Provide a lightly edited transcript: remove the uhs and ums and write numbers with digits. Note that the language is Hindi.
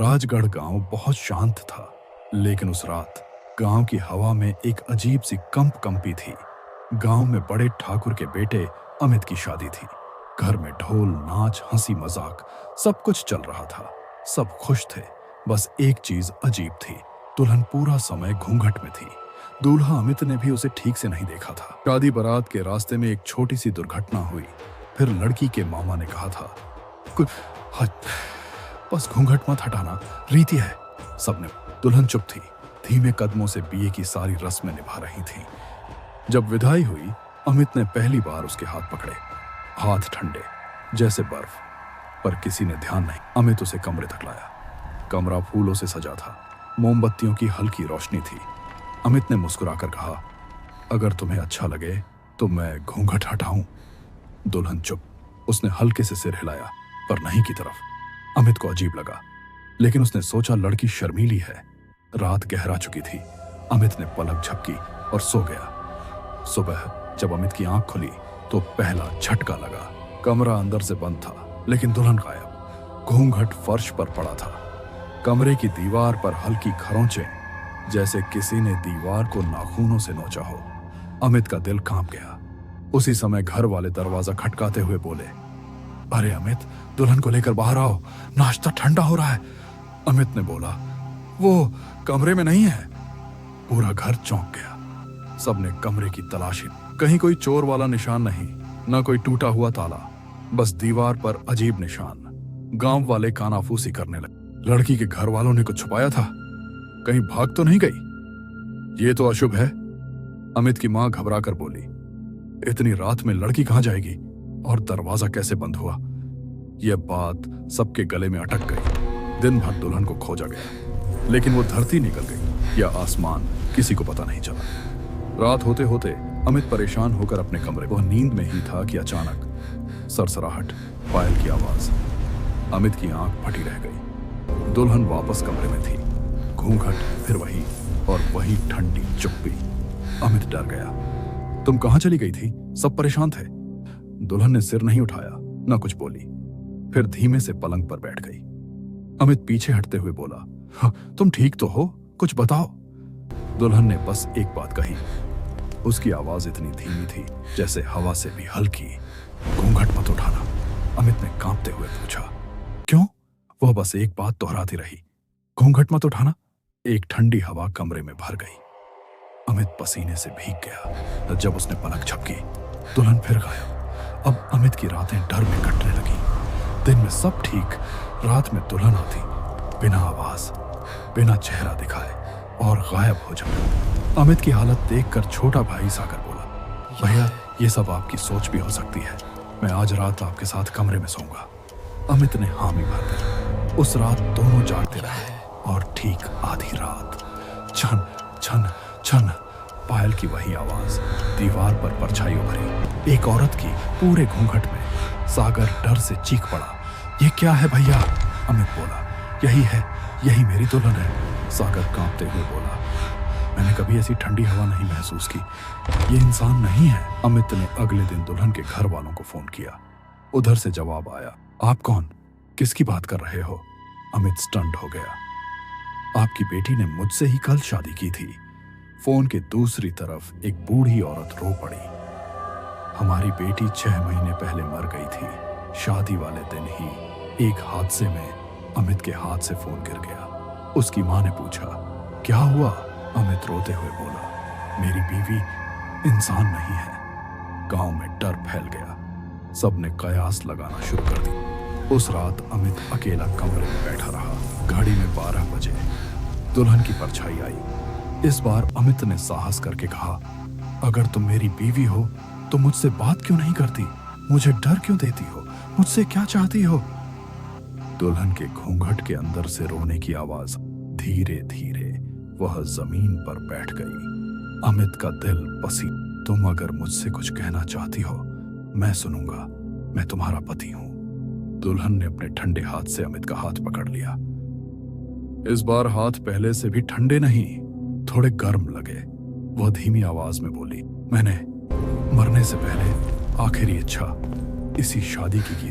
राजगढ़ गांव बहुत शांत था, लेकिन उस रात गांव की हवा में एक अजीब सी कंप कंपी थी। गांव में बड़े ठाकुर के बेटे अमित की शादी थी। घर में ढोल, नाच, हंसी मजाक सब कुछ चल रहा था। सब खुश थे। बस एक चीज अजीब थी, दुल्हन पूरा समय घूंघट में थी। दूल्हा अमित ने भी उसे ठीक से नहीं देखा था। शादी बारात के रास्ते में एक छोटी सी दुर्घटना हुई। फिर लड़की के मामा ने कहा था, बस घूंघट मत हटाना, रीति है। सबने। दुल्हन चुप थी, धीमे कदमों से बीए की सारी रस्में निभा रही थी। जब विदाई हुई, अमित ने पहली बार उसके हाथ पकड़े। हाथ ठंडे जैसे बर्फ, पर किसी ने ध्यान नहीं। अमित उसे कमरे तक लाया। कमरा फूलों से सजा था, मोमबत्तियों की हल्की रोशनी थी। अमित ने मुस्कुराकर कहा, अगर तुम्हें अच्छा लगे तो मैं घूंघट हटाऊं। दुल्हन चुप। उसने हल्के से सिर हिलाया, पर नहीं की तरफ। अमित को अजीब लगा, लेकिन उसने सोचा लड़की शर्मीली है। रात गहरा चुकी थी। अमित ने पलक झपकी और सो गया। सुबह जब अमित की आंख खुली तो पहला झटका लगा। कमरा अंदर से बंद था, लेकिन दुल्हन गायब। घूंघट फर्श पर पड़ा था। कमरे की दीवार पर हल्की खरोंचें, जैसे किसी ने दीवार को नाखूनों से नोचा हो। अमित का दिल कांप गया। उसी समय घर वाले दरवाजा खटकाते हुए बोले, अरे अमित, दुल्हन को लेकर बाहर आओ, नाश्ता ठंडा हो रहा है। अमित ने बोला, वो कमरे में नहीं है। पूरा घर चौंक गया। सबने कमरे की तलाशी। कहीं कोई चोर वाला निशान नहीं, न कोई टूटा हुआ ताला, बस दीवार पर अजीब निशान। गांव वाले कानाफूसी करने लगे। लड़की के घर वालों ने कुछ छुपाया था, कहीं भाग तो नहीं गई। ये तो अशुभ है। अमित की मां घबरा कर बोली, इतनी रात में लड़की कहां जाएगी और दरवाजा कैसे बंद हुआ। यह बात सबके गले में अटक गई। दिन भर दुल्हन को खोजा गया, लेकिन वो धरती निकल गई या आसमान, किसी को पता नहीं चला। रात होते होते अमित परेशान होकर अपने कमरे, वह नींद में ही था कि अचानक सरसराहट, पायल की आवाज। अमित की आंख फटी रह गई। दुल्हन वापस कमरे में थी। घूंघट फिर वही, और वही ठंडी चुप्पी। अमित डर गया। तुम कहां चली गई थी? सब परेशान थे। दुल्हन ने सिर नहीं उठाया, ना कुछ बोली। फिर धीमे से पलंग पर बैठ गई। अमित पीछे हटते हुए बोला, तुम ठीक तो हो? कुछ बताओ। दुल्हन ने बस एक बात कही। उसकी आवाज इतनी धीमी थी जैसे हवा से भी हल्की, घूंघट मत उठाना। अमित ने कांपते हुए पूछा, क्यों? वह बस एक बात दोहराती रही, घूंघट मत उठाना। एक ठंडी हवा कमरे में भर गई। अमित पसीने से भीग गया। जब उसने पलक झपकी, दुल्हन फिर गायब। अब अमित की रातें डर में कटने लगी। दिन में सब ठीक, रात में दुल्हन आती, बिना आवाज, बिना चेहरा दिखाए, और गायब हो जाती। अमित की हालत देखकर छोटा भाई सागर बोला, भैया, ये सब आपकी सोच भी हो सकती है। मैं आज रात आपके साथ कमरे में सोऊंगा। अमित ने हामी भर दी। उस रात दोनों जागते रहे, और ठीक आधी रात, छन छन छन, पायल की वही आवाज। दीवार पर परछाई उभरी, एक औरत की, पूरे घूंघट में। सागर डर से चीख पड़ा, ये क्या है भैया? अमित बोला, यही है, यही मेरी दुल्हन है। सागर कांपते हुए बोला, मैंने कभी ऐसी ठंडी हवा नहीं महसूस की। ये इंसान नहीं है। अमित ने अगले दिन दुल्हन के घर वालों को फोन किया। उधर से जवाब आया, आप कौन? किसकी बात कर रहे हो? अमित स्टंट हो गया। आपकी बेटी ने मुझसे ही कल शादी की थी। फोन के दूसरी तरफ एक बूढ़ी औरत रो पड़ी। हमारी बेटी 6 महीने पहले मर गई थी। शादी वाले दिन ही एक हादसे में अमित के हाथ से फोन गिर गया। उसकी मां ने पूछा, क्या हुआ? अमित रोते हुए बोला, मेरी बीवी इंसान नहीं है। गांव में डर फैल गया। सबने कयास लगाना शुरू कर दी। उस रात अमित अकेला कमरे में बैठा रहा। घड़ी में 12 बजे दुल्हन की परछाई आई। इस बार अमित ने साहस करके कहा, अगर तुम मेरी बीवी हो तो मुझसे बात क्यों नहीं करती? मुझे डर क्यों देती हो? मुझसे क्या चाहती हो? दुल्हन के घूंघट के अंदर से रोने की आवाज। धीरे धीरे वह जमीन पर बैठ गई। अमित का दिल पसी। तुम अगर मुझसे कुछ कहना चाहती हो, मैं सुनूंगा। मैं तुम्हारा पति हूं। दुल्हन ने अपने ठंडे हाथ से अमित का हाथ पकड़ लिया। इस बार हाथ पहले से भी ठंडे नहीं, थोड़े गर्म लगे। वह धीमी आवाज में बोली, मैंने मरने से पहले आखिरी इच्छा इसी शादी की थी।